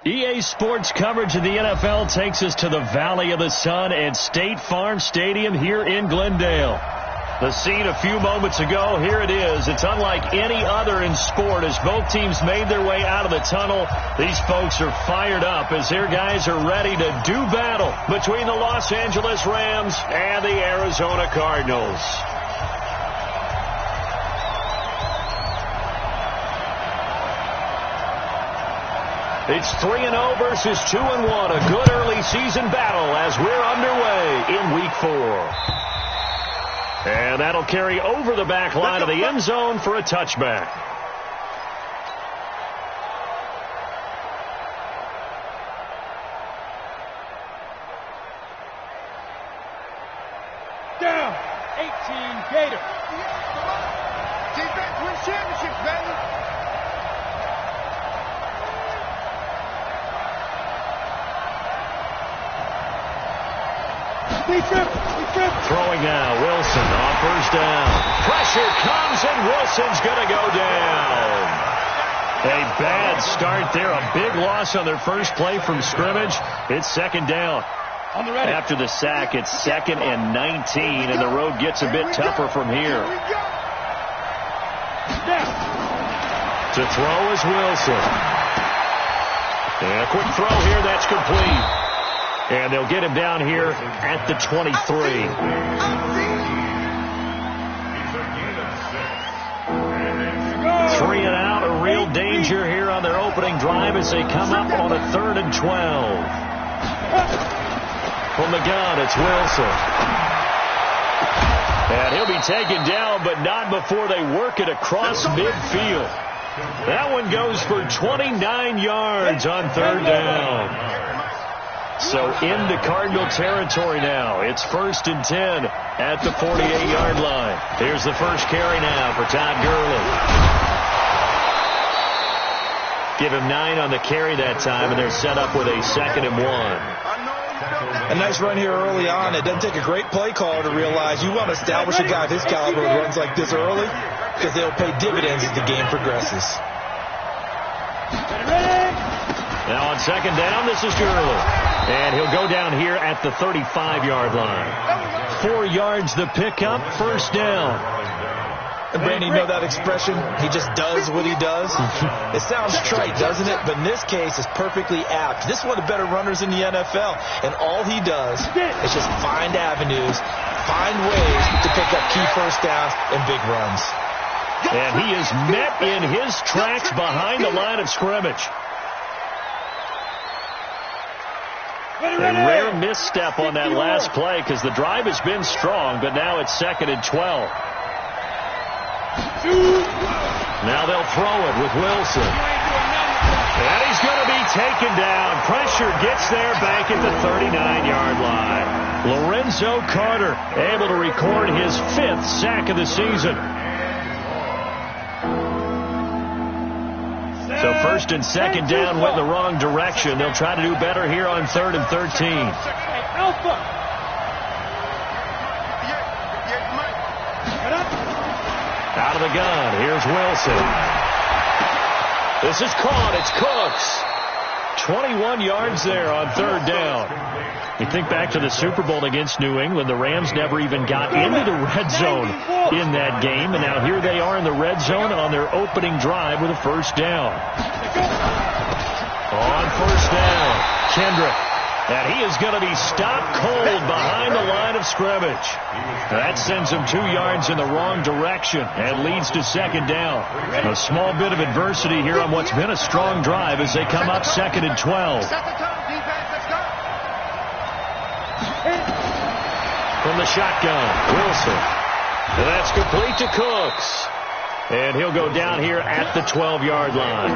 EA Sports coverage of the NFL takes us to the Valley of the Sun at State Farm Stadium here in Glendale. The scene a few moments ago, here it is. It's unlike any other in sport as both teams made their way out of the tunnel. These folks are fired up as their guys are ready to do battle between the Los Angeles Rams and the Arizona Cardinals. It's 3-0 versus 2-1. A good early season battle as we're underway in Week 4. And that'll carry over the back line of the end zone for a touchback. Down, 18 Gator. Defense wins championships, baby. Throwing now, Wilson on first down. Pressure comes and Wilson's going to go down. A bad start there, a big loss on their first play from scrimmage. It's second down. After the sack, it's 2nd and 19, and the road gets a bit tougher from here. To throw is Wilson. And a quick throw here, that's complete. And they'll get him down here at the 23. 3 and out, a real danger here on their opening drive as they come up on a 3rd and 12. From the gun, it's Wilson. And he'll be taken down, but not before they work it across midfield. That one goes for 29 yards on 3rd down. So into Cardinal territory now. It's 1st and 10 at the 48-yard line. Here's the first carry now for Todd Gurley. Give him 9 on the carry that time, and they're set up with a 2nd and 1. A nice run here early on. It doesn't take a great play caller to realize you want to establish a guy of his caliber who runs like this early because they'll pay dividends as the game progresses. Now on 2nd down, this is Gurley. And he'll go down here at the 35-yard line. 4 yards the pickup, 1st down. And Brandon, you know that expression? He just does what he does. It sounds trite, doesn't it? But in this case, it's perfectly apt. This is one of the better runners in the NFL. And all he does is just find avenues, find ways to pick up key first downs and big runs. And he is met in his tracks behind the line of scrimmage. A rare misstep on that last play because the drive has been strong, but now it's 2nd and 12. Now they'll throw it with Wilson. And he's going to be taken down. Pressure gets there back at the 39-yard line. Lorenzo Carter able to record his 5th sack of the season. So 1st and 2nd down went in the wrong direction. They'll try to do better here on 3rd and 13. Out of the gun. Here's Wilson. This is caught. It's Cooks. 21 yards there on 3rd down. You think back to the Super Bowl against New England. The Rams never even got into the red zone in that game. And now here they are in the red zone on their opening drive with a 1st down. On 1st down, Kendrick. And he is going to be stopped cold behind the line of scrimmage. That sends him 2 yards in the wrong direction and leads to 2nd down. A small bit of adversity here on what's been a strong drive as they come up 2nd and 12. From the shotgun, Wilson. And that's complete to Cooks. And he'll go down here at the 12-yard line.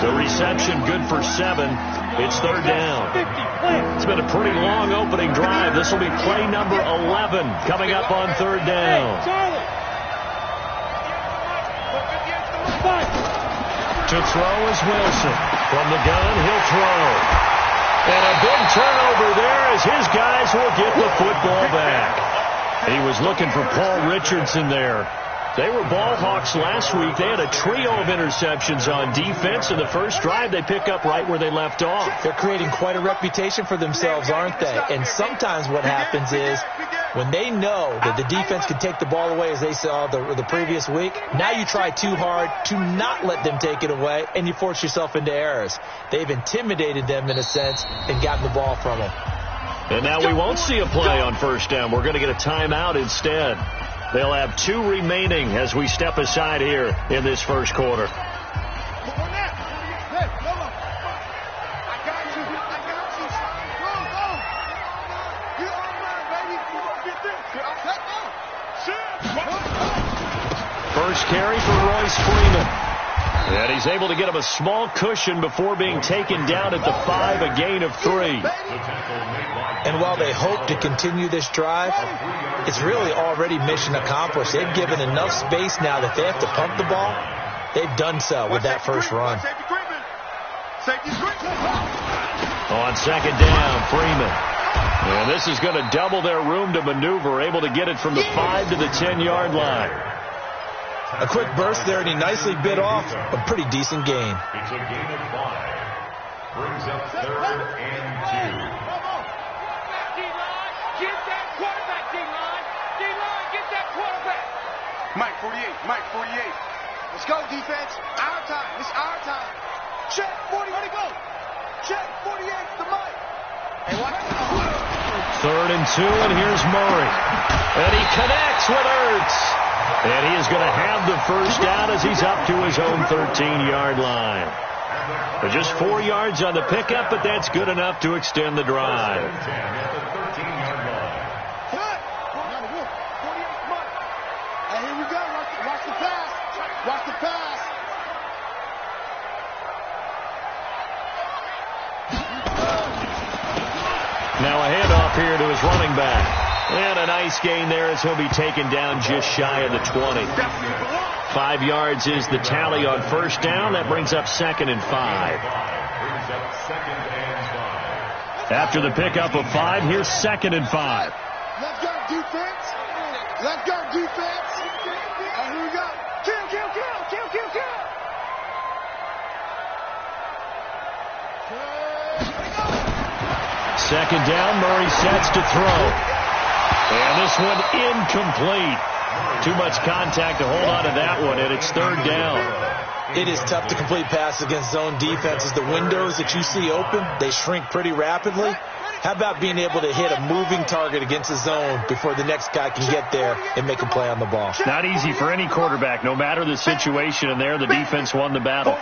The reception good for 7. It's 3rd down. It's been a pretty long opening drive. This will be play number 11 coming up on 3rd down. To throw is Wilson. From the gun, he'll throw. And a big turnover there as his guys will get the football back. He was looking for Paul Richardson there. They were ball hawks last week. They had a trio of interceptions on defense. In the first drive, they pick up right where they left off. They're creating quite a reputation for themselves, aren't they? And sometimes what happens is when they know that the defense can take the ball away, as they saw the previous week, now you try too hard to not let them take it away, and you force yourself into errors. They've intimidated them in a sense and gotten the ball from them. And now we won't see a play on first down. We're going to get a timeout instead. They'll have 2 remaining as we step aside here in this first quarter. First carry for Royce Freeman. And he's able to get him a small cushion before being taken down at the 5, a gain of 3. And while they hope to continue this drive, it's really already mission accomplished. They've given enough space now that they have to pump the ball. They've done so with that first run. On second down, Freeman. And this is going to double their room to maneuver, able to get it from the 5 to the 10-yard line. A quick burst there, and he nicely bit off a pretty decent gain. It's a gain of 5. Brings up 3rd and 2. Get that quarterback, D-line. D-line, get that quarterback. Mike 48, Mike 48. Let's go, defense. Our time. It's our time. Check 40. Where'd he go? Check 48 to Mike. Hey, what? 3rd and 2, and here's Murray. And he connects with Ertz. And he is going to have the first down as he's up to his own 13-yard line. But just 4 yards on the pickup, but that's good enough to extend the drive. Watch the pass. Now a handoff here to his running back. And a nice gain there as he'll be taken down just shy of the 20. 5 yards is the tally on first down. That brings up 2nd and 5. After the pickup of 5, here's 2nd and 5. Let's go, defense. Let's go, defense. And here we go. Kill, kill, kill, kill, kill, kill. Second down, Murray sets to throw. And this one incomplete. Too much contact to hold on to that one, and it's 3rd down. It is tough to complete passes against zone defenses. The windows that you see open, they shrink pretty rapidly. How about being able to hit a moving target against the zone before the next guy can get there and make a play on the ball? Not easy for any quarterback, no matter the situation, and there the defense won the battle.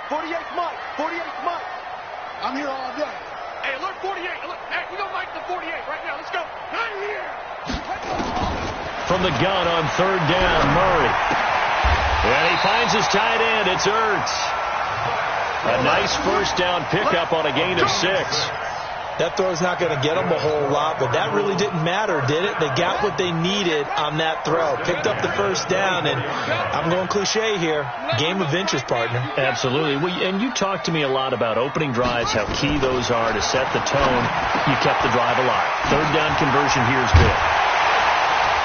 48 Mike, 48 Mike. I'm here all day. Hey, alert 48. Alert. Hey, we don't like the 48 right now. Let's go. Right here. From the gun on 3rd down, Murray. And he finds his tight end. It's Ertz. A nice first down pickup on a gain of 6. That throw's not going to get them a whole lot, but that really didn't matter, did it? They got what they needed on that throw. Picked up the first down, and I'm going cliche here. Game of inches, partner. Absolutely. And you talked to me a lot about opening drives, how key those are to set the tone. You kept the drive alive. 3rd down conversion here is good.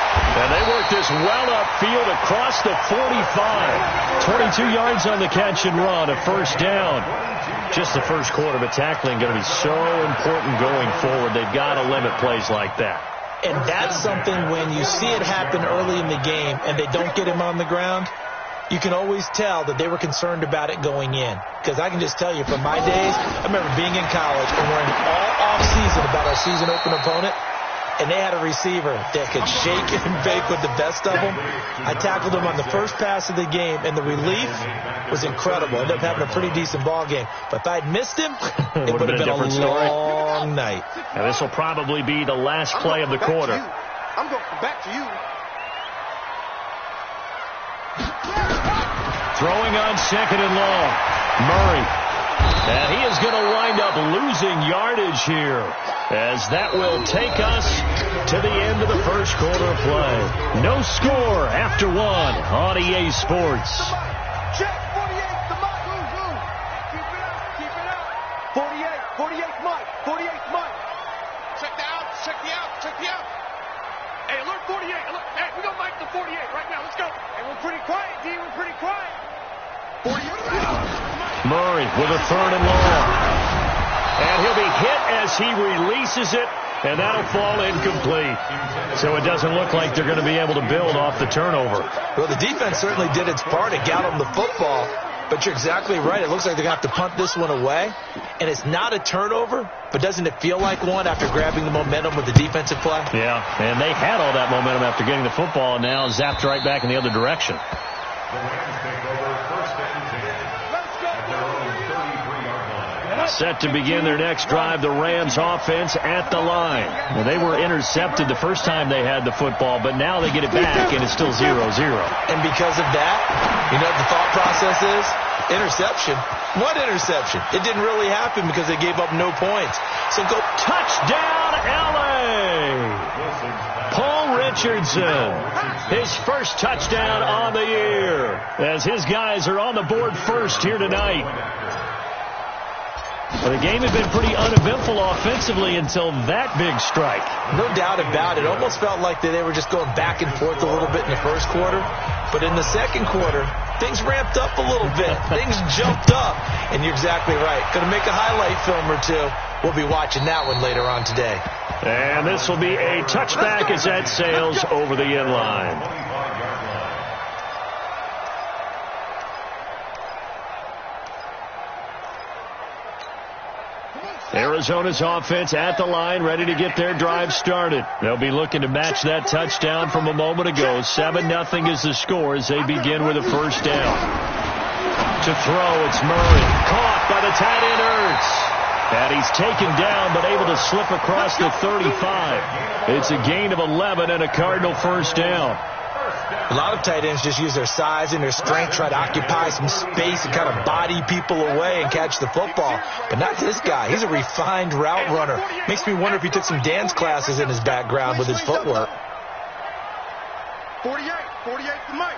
And they work this well upfield across the 45. 22 yards on the catch and run, a first down. Just the first quarter, but tackling going to be so important going forward. They've got to limit plays like that. And that's something when you see it happen early in the game and they don't get him on the ground, you can always tell that they were concerned about it going in. Because I can just tell you from my days, I remember being in college and learning all off-season about our season open opponent. And they had a receiver that could shake and bake with the best of them. I tackled him on the first pass of the game, and the relief was incredible. Ended up having a pretty decent ball game. But if I'd missed him, it would have been a long night. And this will probably be the last play of the quarter. I'm going back to you. Throwing on 2nd and long. Murray. And he is going to wind up losing yardage here, as that will take us to the end of the first quarter of play. No score after 1 on EA Sports. Check 48 to Mike. Keep it up. 48 Mike. 48 Mike. Check the out. Check the out. Check the out. Hey, alert 48. Alert. Hey, we're going to mic the 48 right now. Let's go. Hey, we're pretty quiet, D. We're pretty quiet. 48. Murray with a 3rd and long. And he'll be hit as he releases it, and that'll fall incomplete. So it doesn't look like they're going to be able to build off the turnover. Well, the defense certainly did its part to get them the football, but you're exactly right. It looks like they're going to have to punt this one away, and it's not a turnover, but doesn't it feel like one after grabbing the momentum with the defensive play? Yeah, and they had all that momentum after getting the football, and now zapped right back in the other direction. The Rams take over 1st and 10 at their own 33-yard line. Set to begin their next drive, the Rams offense at the line. Well, they were intercepted the first time they had the football, but now they get it back, and it's still 0-0. And because of that, you know what the thought process is? Interception. What interception? It didn't really happen because they gave up no points. So go touchdown, L.A. Paul Richardson, his first touchdown on the year, as his guys are on the board first here tonight. Well, the game had been pretty uneventful offensively until that big strike. No doubt about it. It almost felt like they were just going back and forth a little bit in the first quarter. But in the second quarter, things ramped up a little bit. Things jumped up. And you're exactly right. Going to make a highlight film or two. We'll be watching that one later on today. And this will be a touchback as that sails over the end line. Arizona's offense at the line, ready to get their drive started. They'll be looking to match that touchdown from a moment ago. 7-0 is the score as they begin with a first down. To throw, it's Murray. Caught by the tight end, Ertz. And he's taken down, but able to slip across the 35. It's a gain of 11 and a Cardinal first down. A lot of tight ends just use their size and their strength, try to occupy some space and kind of body people away and catch the football. But not this guy. He's a refined route runner. Makes me wonder if he took some dance classes in his background with his footwork. 48 for Mike.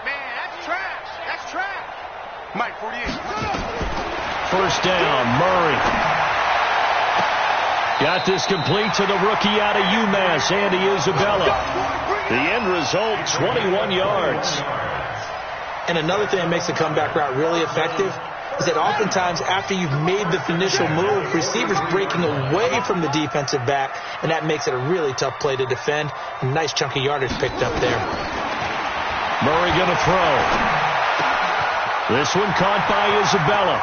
Man, that's trash. That's trash. Mike, 48. First down, Murray. Got this complete to the rookie out of UMass, Andy Isabella. The end result, 21 yards. And another thing that makes the comeback route really effective is that oftentimes after you've made the initial move, receivers breaking away from the defensive back, and that makes it a really tough play to defend. A nice chunky yardage picked up there. Murray going to throw. This one caught by Isabella.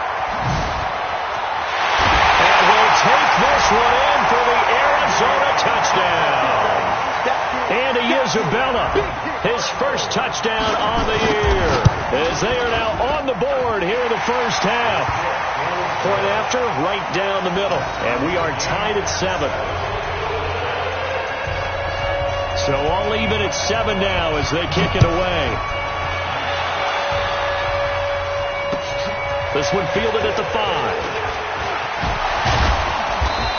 And we'll take this one in for the Arizona touchdown. Andy Isabella, his first touchdown on the year, as they are now on the board here in the first half. Point after, right down the middle, and we are tied at 7. So all even at 7 now as they kick it away. This one fielded at the 5.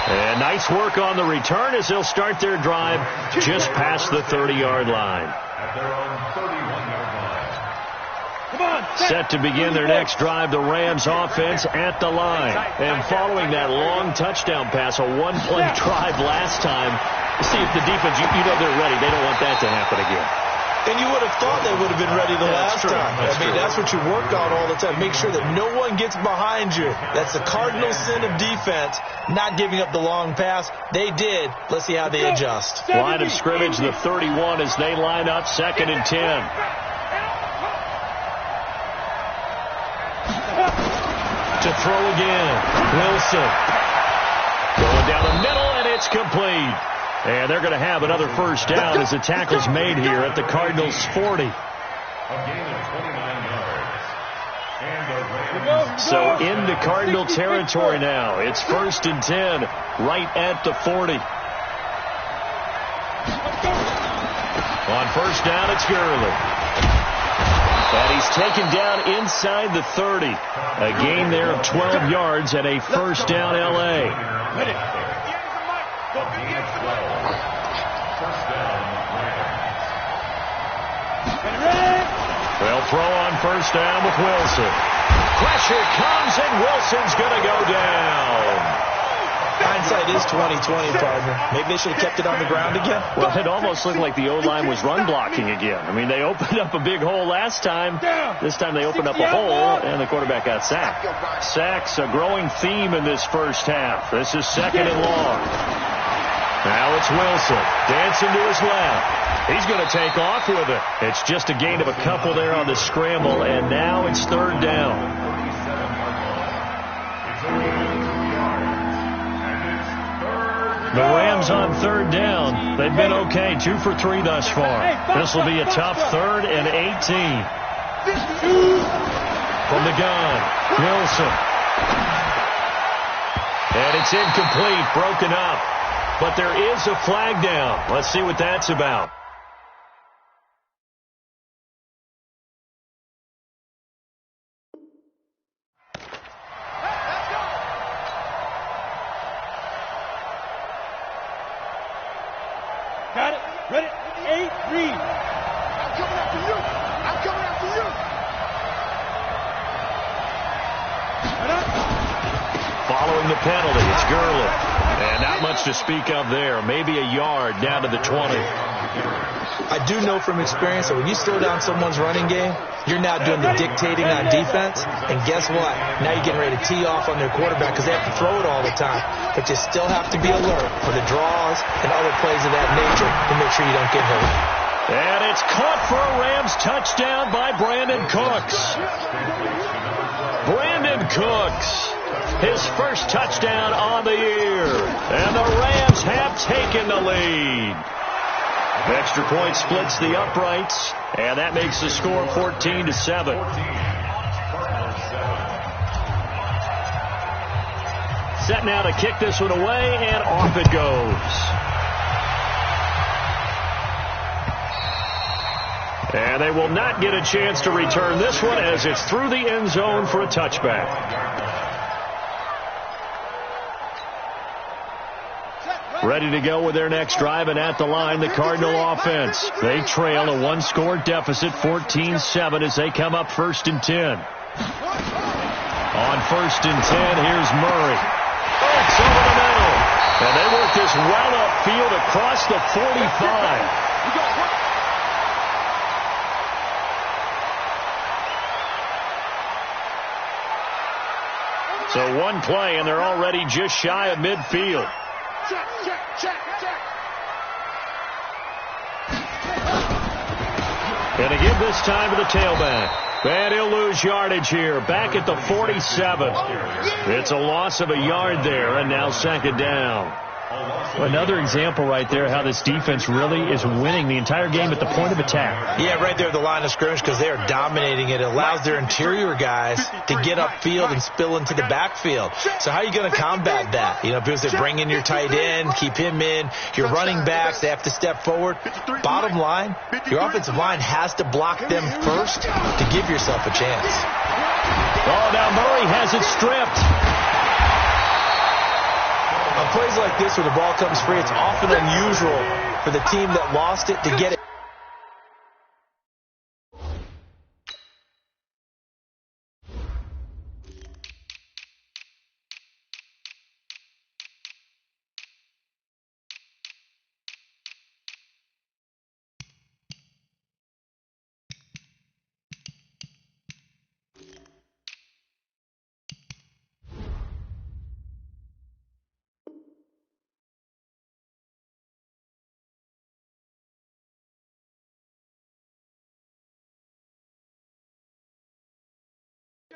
And nice work on the return as they'll start their drive just past the 30-yard line. At their own 31-yard line. Set to begin their next drive, the Rams offense at the line. And following that long touchdown pass, a one-play drive last time, see if the defense, you know they're ready. They don't want that to happen again. And you would have thought they would have been ready the last time. That's what you work on all the time. Make sure that no one gets behind you. That's the cardinal sin of defense, not giving up the long pass. They did. Let's see how they adjust. Line of scrimmage, the 31 as they line up, 2nd and 10. To throw again, Wilson. Going down the middle, and it's complete. And they're going to have another first down as the tackle's made here at the Cardinals' 40. A gain of 29 yards. And the Rams. So into Cardinal territory now. It's 1st and 10, right at the 40. On first down, it's Gurley. And he's taken down inside the 30. A gain there of 12 yards and a first down, L.A. They'll throw on first down with Wilson. Pressure comes, and Wilson's going to go down. Hindsight it is 2020, partner. Maybe they should have kept it on the ground again. Well, it almost looked like the O-line was run blocking again. I mean, they opened up a big hole last time. This time they opened up a hole, and the quarterback got sacked. Sacks, a growing theme in this first half. This is 2nd and long. Now it's Wilson, dancing to his left. He's going to take off with it. It's just a gain of a couple there on the scramble, and now it's 3rd down. The Rams on 3rd down. They've been okay, 2 for 3 thus far. This will be a tough 3rd and 18. From the gun, Wilson. And it's incomplete, broken up. But there is a flag down. Let's see what that's about. Got it. Ready. 8, read. I'm coming after you. I'm coming after you. Following the penalty, it's Gurley. And not much to speak of there. Maybe a yard down to the 20. I do know from experience that when you slow down someone's running game, you're now doing the dictating on defense. And guess what? Now you're getting ready to tee off on their quarterback because they have to throw it all the time. But you still have to be alert for the draws and other plays of that nature to make sure you don't get hurt. And it's caught for a Rams touchdown by Brandon Cooks. Brandon Cooks, his first touchdown on the year. And the Rams have taken the lead. Extra point splits the uprights, and that makes the score 14-7. Set now to kick this one away, and off it goes. And they will not get a chance to return this one as it's through the end zone for a touchback. Ready to go with their next drive, and at the line, the Cardinal offense. They trail a 1-score deficit, 14-7, as they come up 1st and 10. On 1st and 10, here's Murray. It's over the middle. And they work this well upfield across the 45. So one play, and they're already just shy of midfield. Check. And to give this time to the tailback. And he'll lose yardage here. Back at the 47. It's a loss of a yard there, and now 2nd down. Another example right there how this defense really is winning the entire game at the point of attack. Yeah, right there at the line of scrimmage because they are dominating it. It allows their interior guys to get upfield and spill into the backfield. So how are you going to combat that? You know, because they bring in your tight end, keep him in. Your running backs, they have to step forward. Bottom line, your offensive line has to block them first to give yourself a chance. Oh, now Murray has it stripped. On plays like this where the ball comes free, it's often unusual for the team that lost it to get it.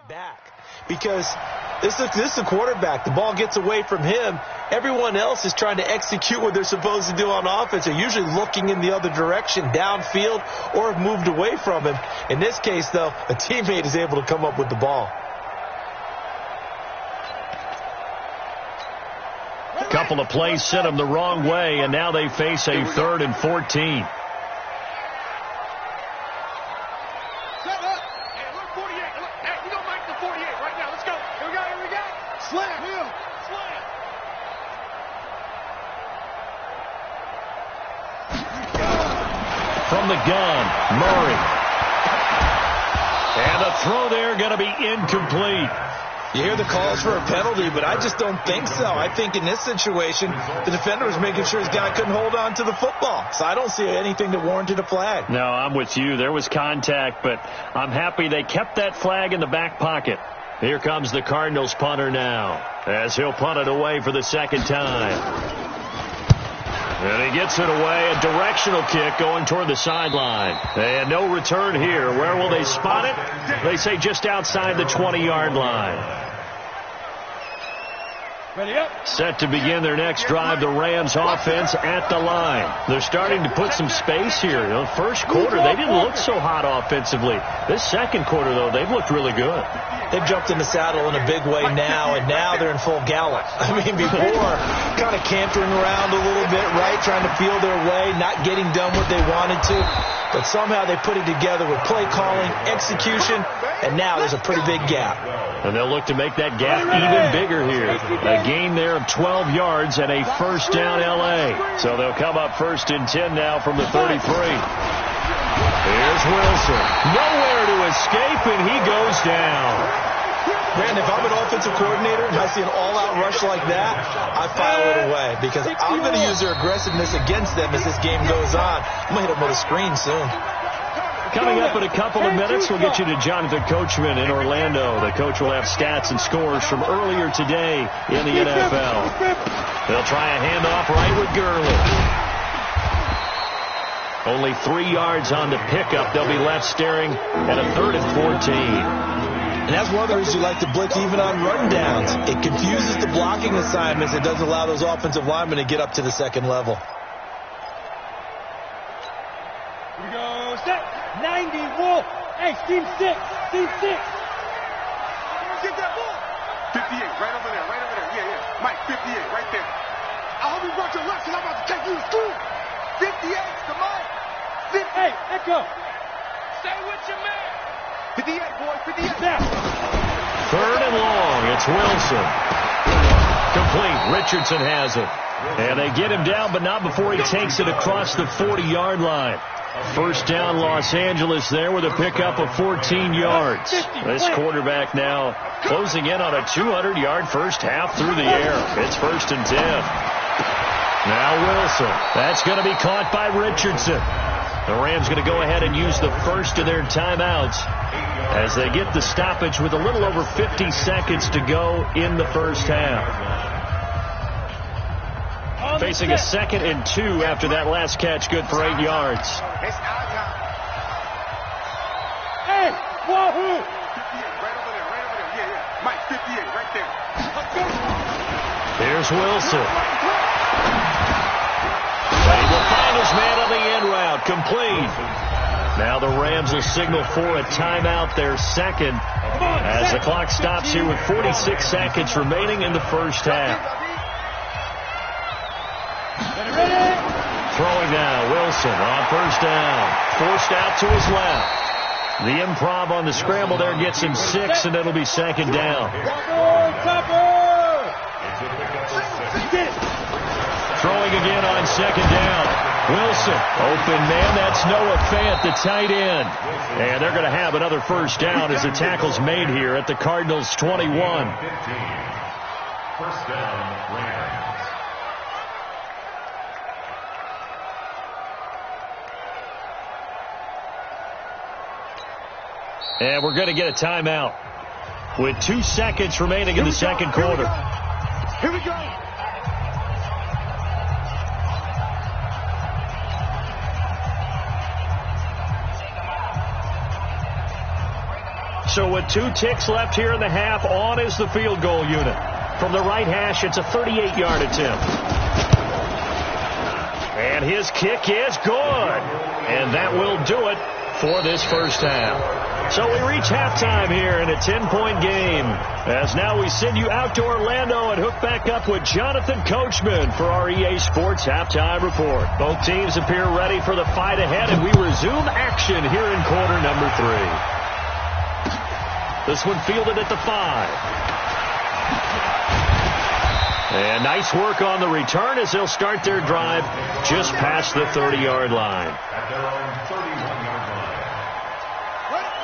Back because this is a quarterback. The ball gets away from him. Everyone else is trying to execute what they're supposed to do on offense. They're usually looking in the other direction, downfield, or have moved away from him. In this case, though, a teammate is able to come up with the ball. A couple of plays sent them the wrong way, and now they face a 3rd and 14. From the gun, Murray. And the throw there going to be incomplete. You hear the calls for a penalty, but I just don't think so. I think in this situation, the defender was making sure his guy couldn't hold on to the football. So I don't see anything that warranted a flag. No, I'm with you. There was contact, but I'm happy they kept that flag in the back pocket. Here comes the Cardinals punter now, as he'll punt it away for the second time. And he gets it away, a directional kick going toward the sideline. And no return here. Where will they spot it? They say just outside the 20-yard line. Set to begin their next drive, the Rams offense at the line. They're starting to put some space here. You know, first quarter, they didn't look so hot offensively. This second quarter, though, they've looked really good. They've jumped in the saddle in a big way now, and now they're in full gallop. I mean, before, kind of cantering around a little bit, right, trying to feel their way, not getting done what they wanted to. But somehow they put it together with play calling, execution, and now there's a pretty big gap. And they'll look to make that gap even bigger here. A gain there of 12 yards and a first down L.A. So they'll come up first and 10 now from the 33. Here's Wilson. Nowhere to escape, and he goes down. Brandon, if I'm an offensive coordinator and I see an all-out rush like that, I file it away because I'm going to use their aggressiveness against them as this game goes on. I'm going to hit them with a screen soon. Coming up in a couple of minutes, we'll get you to Jonathan Coachman in Orlando. The coach will have stats and scores from earlier today in the NFL. They'll try a handoff right with Gurley. Only 3 yards on the pickup. They'll be left staring at a 3rd and 14. And that's one of the reasons you like to blitz even on rundowns. It confuses the blocking assignments. It doesn't allow those offensive linemen to get up to the second level. Here we go. Set. 90. Wolf. Hey, team 6. Team 6. Get that ball. 58. Right over there. Right over there. Yeah, yeah. Mike, 58. Right there. I hope you brought your lunch because I'm about to take you to school. 58. Come on. 50. Hey, Echo. Stay with your man. 58, boy, 58. 3rd and long. It's Wilson. Complete. Richardson has it. And they get him down, but not before he takes it across the 40-yard line. First down, Los Angeles there with a pickup of 14 yards. This quarterback now closing in on a 200-yard first half through the air. It's 1st and 10. Now Wilson. That's going to be caught by Richardson. The Rams going to go ahead and use the first of their timeouts as they get the stoppage with a little over 50 seconds to go in the first half. Facing a 2nd and 2 after that last catch, good for 8 yards. It's our time. Hey, wahoo! 58, right over there, right over there. Yeah, yeah. Mike, 58, right there. Here's Wilson. He will find his man on the end route, complete. Now the Rams will signal for a timeout, their second, as the clock stops here with 46 seconds remaining in the first half. Throwing now, Wilson on first down. Forced out to his left. The improv on the scramble there gets him 6, and it'll be 2nd down. Throwing again on 2nd down. Wilson, open man, that's Noah Fant, the tight end. And they're going to have another first down as the tackle's made here at the Cardinals' 21. 15. First down, Rams. And we're going to get a timeout with 2 seconds remaining in the second quarter. Here we go. So with 2 ticks left here in the half, on is the field goal unit. From the right hash, it's a 38-yard attempt. And his kick is good. And that will do it for this first half. So we reach halftime here in a 10-point game. As now we send you out to Orlando and hook back up with Jonathan Coachman for our EA Sports Halftime Report. Both teams appear ready for the fight ahead, and we resume action here in quarter number 3. This one fielded at the 5. And nice work on the return as they'll start their drive just past the 30-yard line. At their own 31-yard line.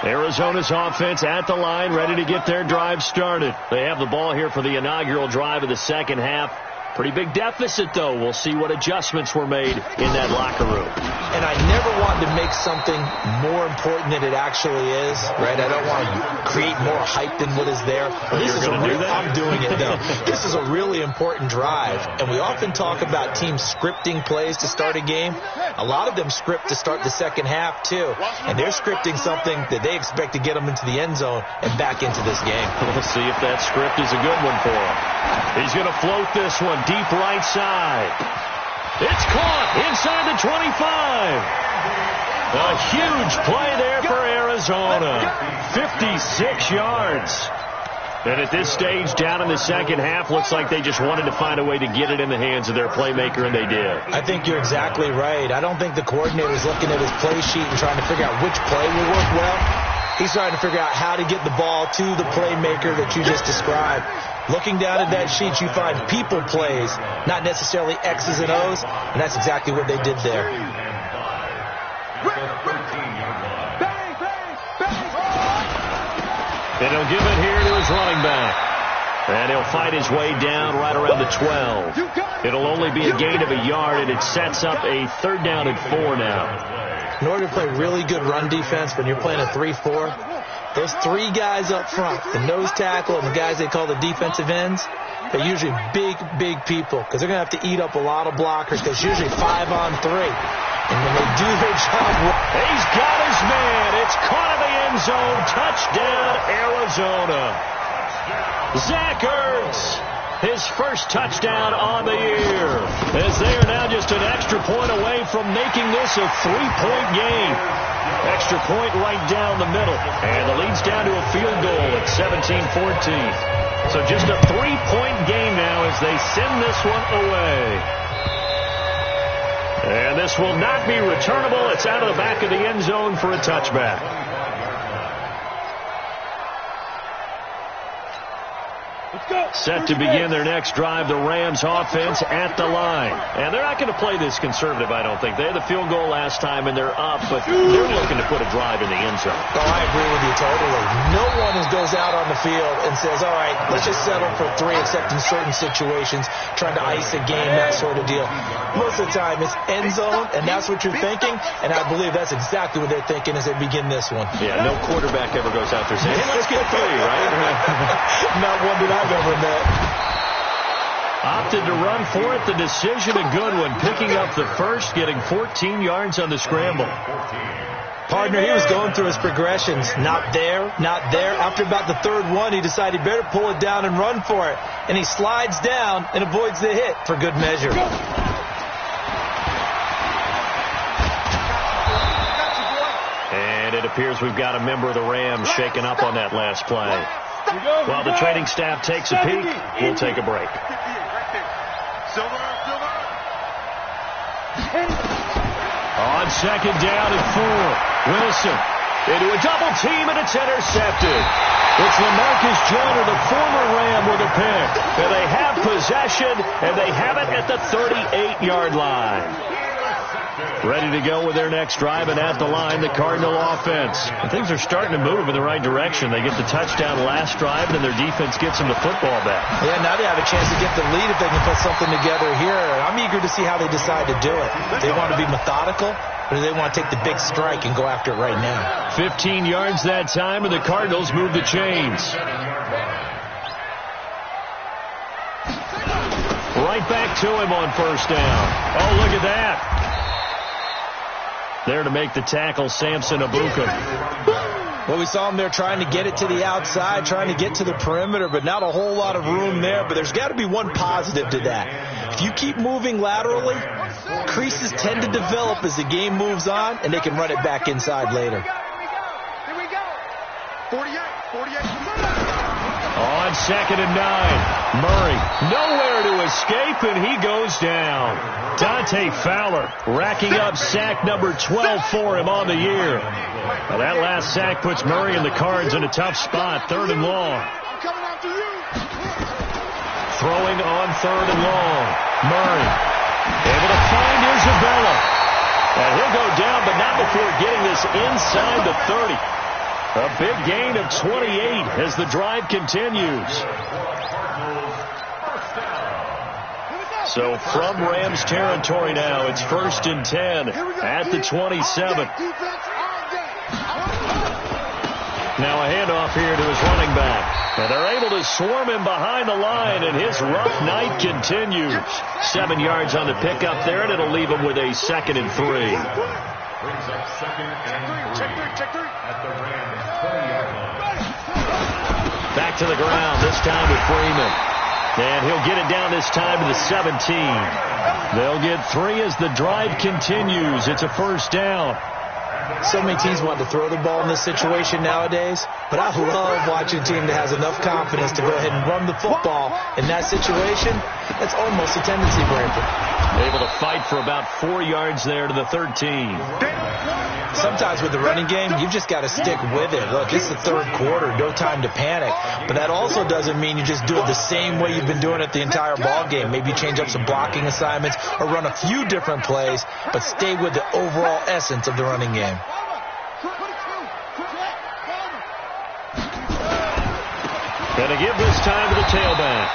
Arizona's offense at the line, ready to get their drive started. They have the ball here for the inaugural drive of the second half. Pretty big deficit, though. We'll see what adjustments were made in that locker room. And I never want to make something more important than it actually is, right? I don't want to create more hype than what is there. I'm doing it, though. This is a really important drive, and we often talk about teams scripting plays to start a game. A lot of them script to start the second half, too. And they're scripting something that they expect to get them into the end zone and back into this game. We'll see if that script is a good one for him. He's going to float this one deep right side. It's caught inside the 25. A huge play there for Arizona. 56 yards. And at this stage, down in the second half, looks like they just wanted to find a way to get it in the hands of their playmaker, and they did. I think you're exactly right. I don't think the coordinator's looking at his play sheet and trying to figure out which play will work well. He's trying to figure out how to get the ball to the playmaker that you just described. Looking down at that sheet, you find people plays, not necessarily X's and O's, and that's exactly what they did there. And he'll give it here to his running back. And he'll fight his way down right around the 12. It'll only be a gain of a yard, and it sets up a 3rd down and 4 now. In order to play really good run defense when you're playing a 3-4, those 3 guys up front, the nose tackle and the guys they call the defensive ends, they're usually big people because they're going to have to eat up a lot of blockers because it's usually 5 on 3. And when they do their job, he's got his man. It's caught in the end zone. Touchdown, Arizona. Zach Ertz, his first touchdown on the year, as they are now just an extra point away from making this a 3-point game. Extra point right down the middle, and the lead's down to a field goal at 17-14. So just a 3-point game now as they send this one away. And this will not be returnable. It's out of the back of the end zone for a touchback. Set to begin their next drive, the Rams offense at the line. And they're not going to play this conservative, I don't think. They had the field goal last time, and they're up, but they're looking to put a drive in the end zone. Oh, I agree with you totally. No one goes out on the field and says, all right, let's just settle for 3, except in certain situations, trying to ice a game, that sort of deal. Most of the time, it's end zone, and that's what you're thinking, and I believe that's exactly what they're thinking as they begin this one. Yeah, no quarterback ever goes out there saying, hey, let's get 3, right? Not one that I've ever met. Opted to run for it. The decision a good one. Picking up the first, getting 14 yards on the scramble. Partner, he was going through his progressions. Not there, not there. After about the 3rd one, he decided he better pull it down and run for it. And he slides down and avoids the hit for good measure. And it appears we've got a member of the Rams shaken up on that last play. While the training staff takes a peek, we'll take a break. On 2nd down and 4, Wilson into a double team, and it's intercepted. It's LaMarcus Joyner, the former Ram, with a pick. And they have possession, and they have it at the 38-yard line. Ready to go with their next drive, and at the line, the Cardinal offense. And things are starting to move in the right direction. They get the touchdown last drive, and their defense gets them the football back. Yeah, now they have a chance to get the lead if they can put something together here. I'm eager to see how they decide to do it. Do they want to be methodical, or do they want to take the big strike and go after it right now? 15 yards that time, and the Cardinals move the chains. Right back to him on 1st down. Oh, look at that. There to make the tackle, Samson Abuka. Well, we saw him there trying to get it to the outside, trying to get to the perimeter, but not a whole lot of room there. But there's got to be one positive to that. If you keep moving laterally, creases tend to develop as the game moves on, and they can run it back inside later. Here we go. 48. On 2nd and 9, Murray nowhere to escape, and he goes down. Dante Fowler racking up sack number 12 for him on the year. Well, that last sack puts Murray and the Cards in a tough spot, 3rd and long. Throwing on 3rd and long. Murray able to find Isabella. And he'll go down, but not before getting this inside the 30. A big gain of 28 as the drive continues. So from Rams territory now, it's 1st and 10 at the 27. Now a handoff here to his running back. And they're able to swarm him behind the line, and his rough night continues. 7 yards on the pickup there, and it'll leave him with a 2nd and 3. Brings up 2nd and 3 at the Rams 30-yard line. Back to the ground, this time with Freeman. And he'll get it down this time to the 17. They'll get 3 as the drive continues. It's a 1st down. So many teams want to throw the ball in this situation nowadays, but I love watching a team that has enough confidence to go ahead and run the football. In that situation, that's almost a tendency breaker. Able to fight for about 4 yards there to the 13. Sometimes with the running game, you've just got to stick with it. Look, it's the 3rd quarter, no time to panic. But that also doesn't mean you just do it the same way you've been doing it the entire ball game. Maybe change up some blocking assignments or run a few different plays, but stay with the overall essence of the running game. Going to give this time to the tailback.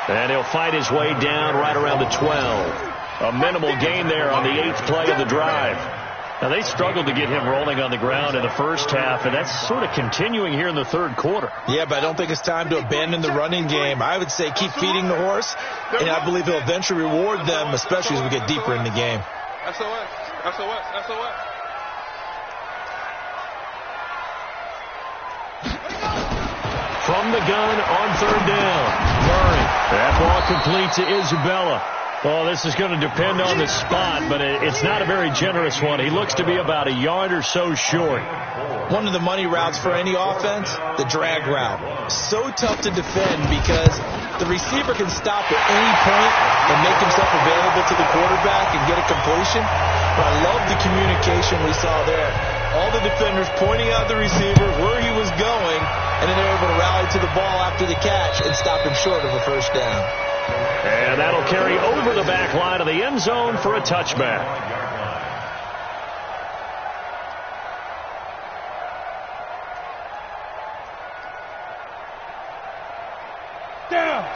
And he'll fight his way down right around the 12. A minimal gain there on the 8th play of the drive. Now, they struggled to get him rolling on the ground in the first half, and that's sort of continuing here in the 3rd quarter. Yeah, but I don't think it's time to abandon the running game. I would say keep feeding the horse, and I believe he'll eventually reward them, especially as we get deeper in the game. SOS, SOS, SOS. From the gun on 3rd down. Murray. That ball complete to Isabella. Oh, this is going to depend on the spot, but it's not a very generous one. He looks to be about a yard or so short. One of the money routes for any offense, the drag route. So tough to defend because the receiver can stop at any point and make himself available to the quarterback and get a completion. But I love the communication we saw there. All the defenders pointing out the receiver where he was going, and then they're able to rally to the ball after the catch and stop him short of a 1st down. And that'll carry over the back line of the end zone for a touchback.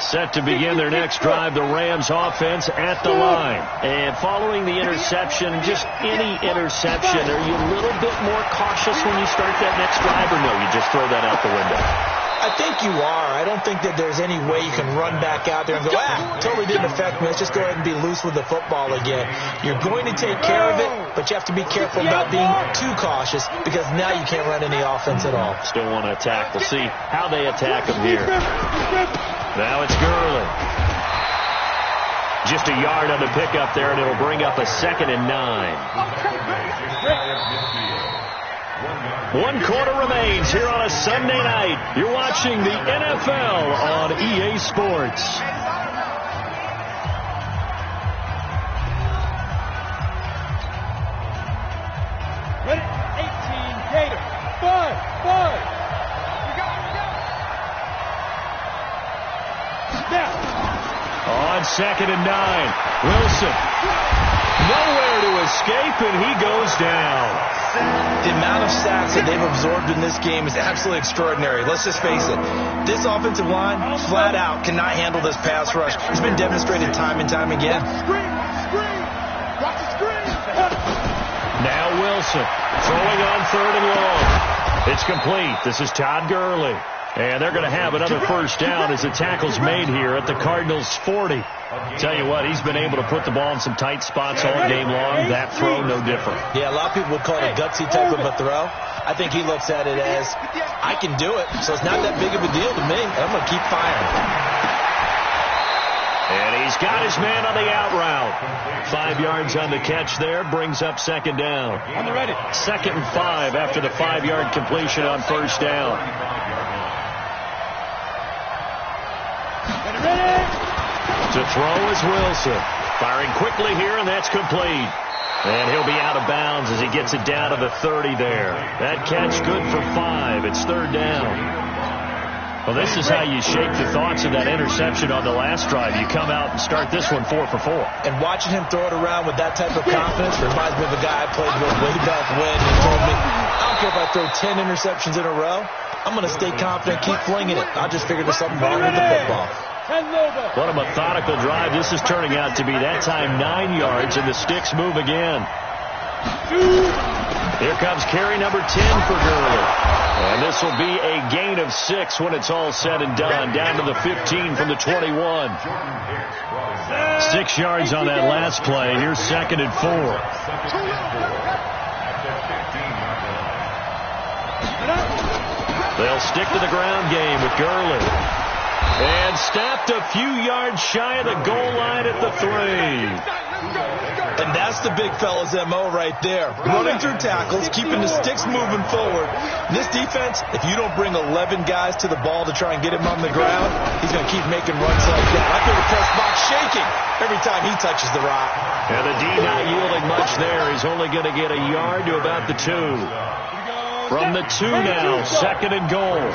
Set to begin their next drive, the Rams offense at the line. And following the interception, just any interception, are you a little bit more cautious when you start that next drive, or no, you just throw that out the window? I think you are. I don't think that there's any way you can run back out there and go, totally didn't affect me. Let's just go ahead and be loose with the football again. You're going to take care of it, but you have to be careful about being too cautious because now you can't run any offense at all. Still want to attack. We'll see how they attack him here. Now it's Gurley. Just a yard on the pickup there, and it'll bring up a 2nd and 9. 1 quarter remains here on a Sunday night. You're watching the NFL on EA Sports. Ready? 18 Gator. 5. You go. Now. On 2nd and 9. Wilson. Nowhere to escape, and he goes down. The amount of sacks that they've absorbed in this game is absolutely extraordinary. Let's just face it. This offensive line, flat out, cannot handle this pass rush. It's been demonstrated time and time again. Screen. Watch the screen. Now Wilson throwing on 3rd and long. It's complete. This is Todd Gurley. And they're going to have another 1st down as the tackle's made here at the Cardinals' 40. Tell you what, he's been able to put the ball in some tight spots all game long. That throw, no different. Yeah, a lot of people would call it a gutsy type of a throw. I think he looks at it as, I can do it, so it's not that big of a deal to me. I'm going to keep firing. And he's got his man on the out route. 5 yards on the catch there, brings up 2nd down. On the ready. 2nd and 5 after the 5-yard completion on 1st down. To throw is Wilson. Firing quickly here, and that's complete. And he'll be out of bounds as he gets it down to the 30 there. That catch good for 5. It's 3rd down. Well, this is how you shape the thoughts of that interception on the last drive. You come out and start this one 4 for 4. And watching him throw it around with that type of confidence reminds me of a guy I played with way back when. He told me, I don't care if I throw 10 interceptions in a row. I'm going to stay confident, keep flinging it. I just figured there's something wrong with the football. What a methodical drive this is turning out to be. That time 9 yards, and the sticks move again. Here comes carry number 10 for Gurley. And this will be a gain of 6 when it's all said and done. Down to the 15 from the 21. 6 yards on that last play. Here's 2nd and 4. They'll stick to the ground game with Gurley. And snapped a few yards shy of the goal line at the 3. And that's the big fella's M.O. right there. Running through tackles, keeping the sticks moving forward. This defense, if you don't bring 11 guys to the ball to try and get him on the ground, he's going to keep making runs like that. I feel the press box shaking every time he touches the rock. And the D not yielding much there. He's only going to get a yard to about the 2. From the 2 now, 2nd and goal.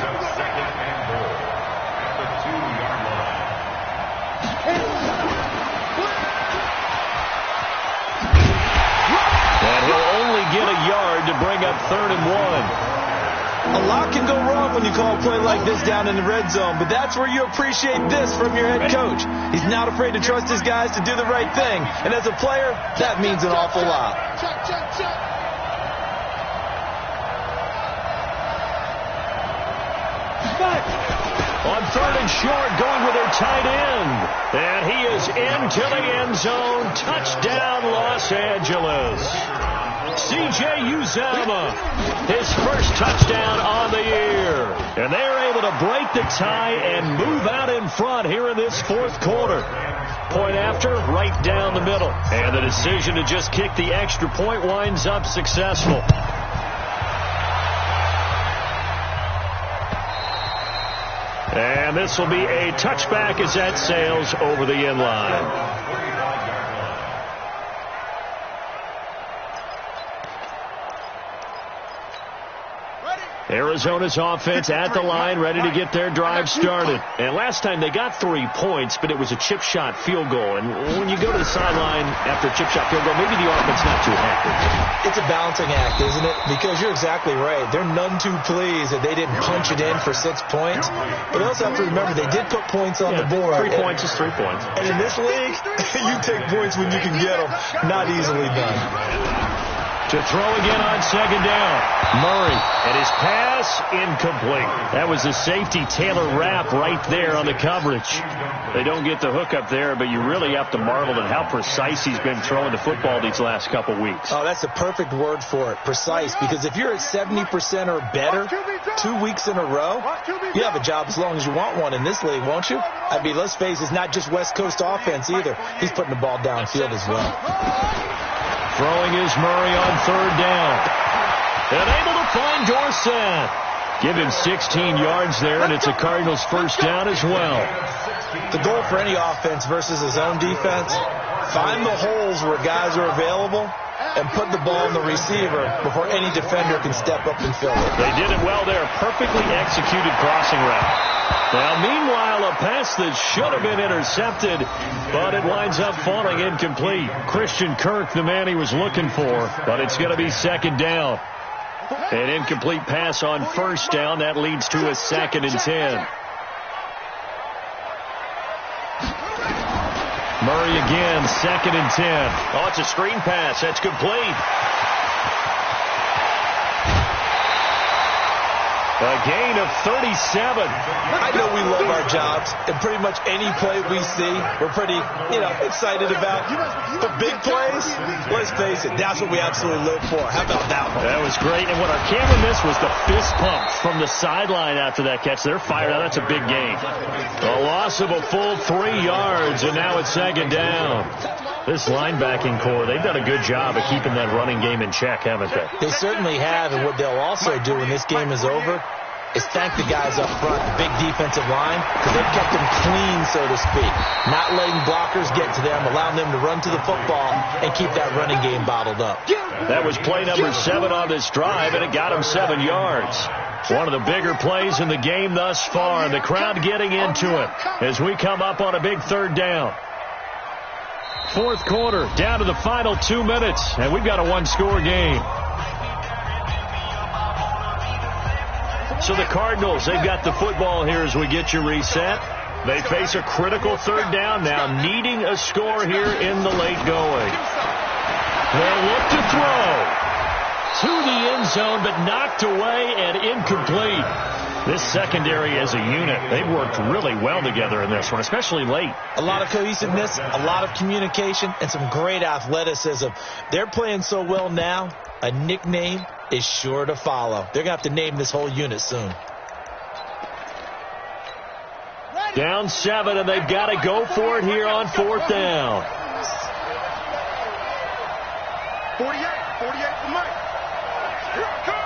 And he'll only get a yard to bring up 3rd and 1. A lot can go wrong when you call a play like this down in the red zone, but that's where you appreciate this from your head coach. He's not afraid to trust his guys to do the right thing, and as a player, that means an awful lot. On 3rd and short, going with their tight end. And he is into the end zone. Touchdown, Los Angeles. C.J. Uzomah, his first touchdown on the year. And they're able to break the tie and move out in front here in this 4th quarter. Point after, right down the middle. And the decision to just kick the extra point winds up successful. And this will be a touchback as that sails over the end line. Arizona's offense at the line, ready to get their drive started. And last time they got 3 points, but it was a chip shot field goal. And when you go to the sideline after a chip shot field goal, maybe the offense not too happy. It's a balancing act, isn't it? Because you're exactly right. They're none too pleased that they didn't punch it in for 6 points. But you also have to remember they did put points on the board. 3 points is 3 points. And in this league, you take points when you can get them. Not easily done. To throw again on 2nd down. Murray, and his pass incomplete. That was a safety Taylor Rapp right there on the coverage. They don't get the hook up there, but you really have to marvel at how precise he's been throwing the football these last couple weeks. Oh, that's a perfect word for it, precise, because if you're at 70% or better 2 weeks in a row, you have a job as long as you want one in this league, won't you? I mean, let's face it, it's not just West Coast offense either. He's putting the ball downfield as well. Throwing is Murray on 3rd down. And able to find Dorsett. Give him 16 yards there, and it's a Cardinals first down as well. The goal for any offense versus his own defense, find the holes where guys are available and put the ball in the receiver before any defender can step up and fill it. They did it well there. Perfectly executed crossing route. Now, meanwhile, a pass that should have been intercepted, but it winds up falling incomplete. Christian Kirk, the man he was looking for, but it's going to be 2nd down. An incomplete pass on 1st down. That leads to a 2nd and 10. Murray again, 2nd and 10. Oh, it's a screen pass. That's complete. A gain of 37. I know we love our jobs, and pretty much any play we see, we're pretty, excited about. But big plays, let's face it, that's what we absolutely live for. How about that one? That was great, and what our camera missed was the fist pump from the sideline after that catch. They're fired out. That's a big gain. A loss of a full 3 yards, and now it's 2nd down. This linebacking core, they've done a good job of keeping that running game in check, haven't they? They certainly have, and what they'll also do when this game is over is thank the guys up front, the big defensive line, because they've kept them clean, so to speak. Not letting blockers get to them, allowing them to run to the football and keep that running game bottled up. That was play number 7 on this drive, and it got him 7 yards. One of the bigger plays in the game thus far. The crowd getting into it as we come up on a big third down. Fourth quarter, down to the final 2 minutes, and we've got a one-score game. So the Cardinals, they've got the football here as we get you reset. They face a critical third down now, needing a score here in the late going. They'll look to throw to the end zone, but knocked away and incomplete. This secondary as a unit, they've worked really well together in this one, especially late. A lot of cohesiveness, a lot of communication, and some great athleticism. They're playing so well now, a nickname is sure to follow. They're going to have to name this whole unit soon. Down 7, and they've got to go for it here on fourth down. 48 for Mike. Here I come.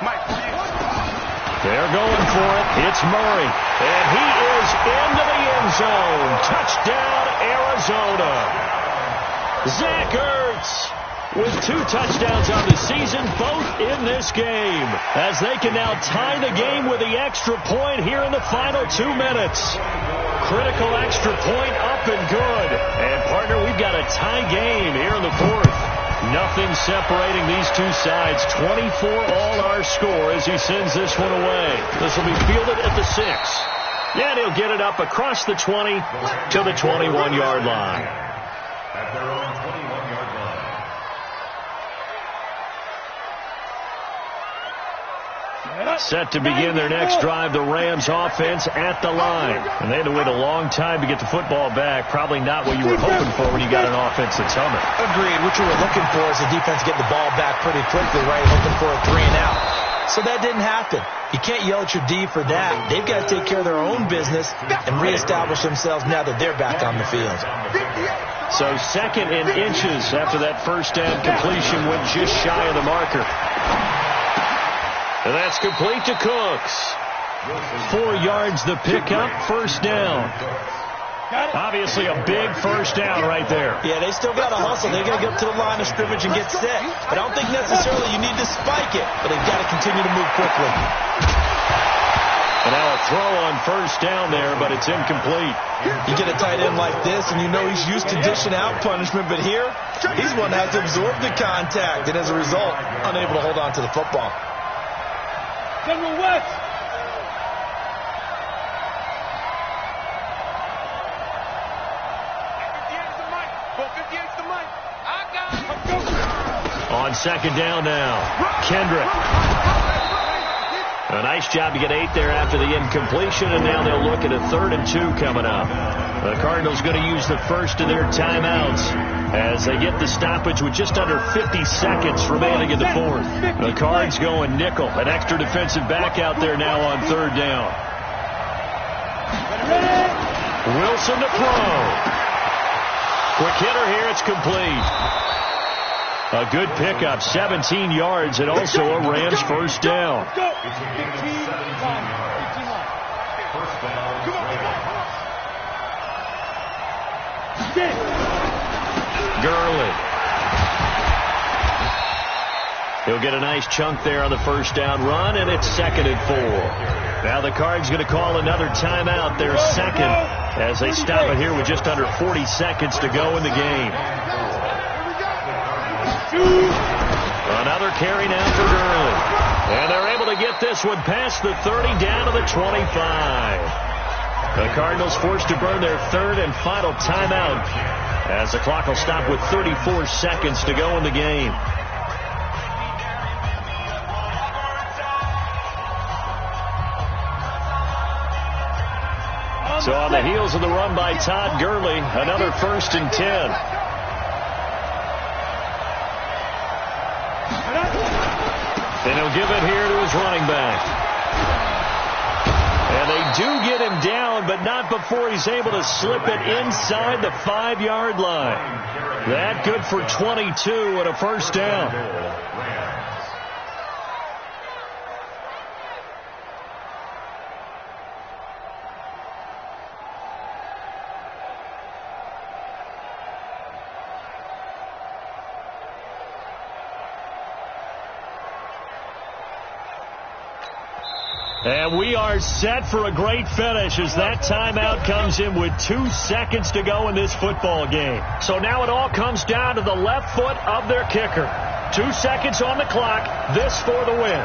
Mike, 48. They're going for it. It's Murray. And he is into the end zone. Touchdown, Arizona. Zach Ertz with 2 touchdowns on the season, both in this game, as they can now tie the game with the extra point here in the final 2 minutes. Critical extra point up and good. And, partner, we've got a tie game here in the fourth. Nothing separating these two sides. 24 all our score as he sends this one away. This will be fielded at the 6. And he'll get it up across the 20 to the 21-yard line. At their own 21-yard line. Set to begin their next drive, the Rams offense at the line. And they had to wait a long time to get the football back. Probably not what you were hoping for when you got an offense that's humming. Agreed. What you were looking for is the defense getting the ball back pretty quickly, right? Looking for a 3 and out. So that didn't happen. You can't yell at your D for that. They've got to take care of their own business and reestablish themselves now that they're back on the field. So second and inches after that first down completion went just shy of the marker. And that's complete to Cooks. 4 yards the pickup, first down. Obviously a big first down right there. Yeah, they still got to hustle. They're going to get up to the line of scrimmage and get set. But I don't think necessarily you need to spike it, but they've got to continue to move quickly. And now a throw on first down there, but it's incomplete. You get a tight end like this, and you know he's used to dishing out punishment, but here, he's one that has to absorb the contact, and as a result, unable to hold on to the football. General West. On second down now, Kendrick. A nice job to get 8 there after the incompletion, and now they'll look at a 3rd and 2 coming up. The Cardinals going to use the first of their timeouts as they get the stoppage with just under 50 seconds remaining in the fourth. The Cards going nickel, an extra defensive back out there now on 3rd down. Wilson to throw. Quick hitter here, it's complete. A good pickup, 17 yards, and also a Rams first down. Gurley. He'll get a nice chunk there on the first down run, and it's 2nd and 4. Now the Cards going to call another timeout, their second, as they stop it here with just under 40 seconds to go in the game. Another carry now for Gurley. And they're able to get this one past the 30 down to the 25. The Cardinals forced to burn their 3rd and final timeout as the clock will stop with 34 seconds to go in the game. So on the heels of the run by Todd Gurley, another 1st and 10. And he'll give it here to his running back. And they do get him down, but not before he's able to slip it inside the 5-yard line. That good for 22 and a first down. And we are set for a great finish as that timeout comes in with 2 seconds to go in this football game. So now it all comes down to the left foot of their kicker. 2 seconds on the clock. This for the win.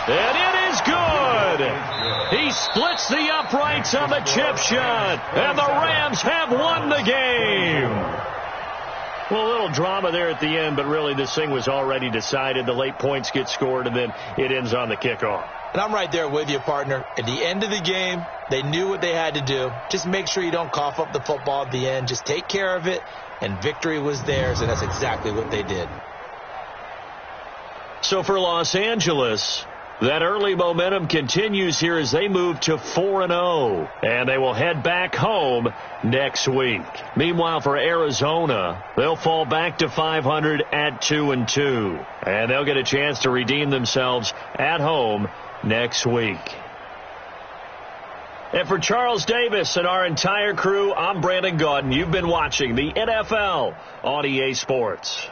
And it is good. He splits the uprights on the chip shot. And the Rams have won the game. Well, a little drama there at the end, but really this thing was already decided. The late points get scored, and then it ends on the kickoff. And I'm right there with you, partner. At the end of the game, they knew what they had to do. Just make sure you don't cough up the football at the end. Just take care of it, and victory was theirs, and that's exactly what they did. So for Los Angeles, that early momentum continues here as they move to 4-0, and they will head back home next week. Meanwhile, for Arizona, they'll fall back to 500 at 2-2, and they'll get a chance to redeem themselves at home next week. And for Charles Davis and our entire crew, I'm Brandon Gaudin. You've been watching the NFL on EA Sports.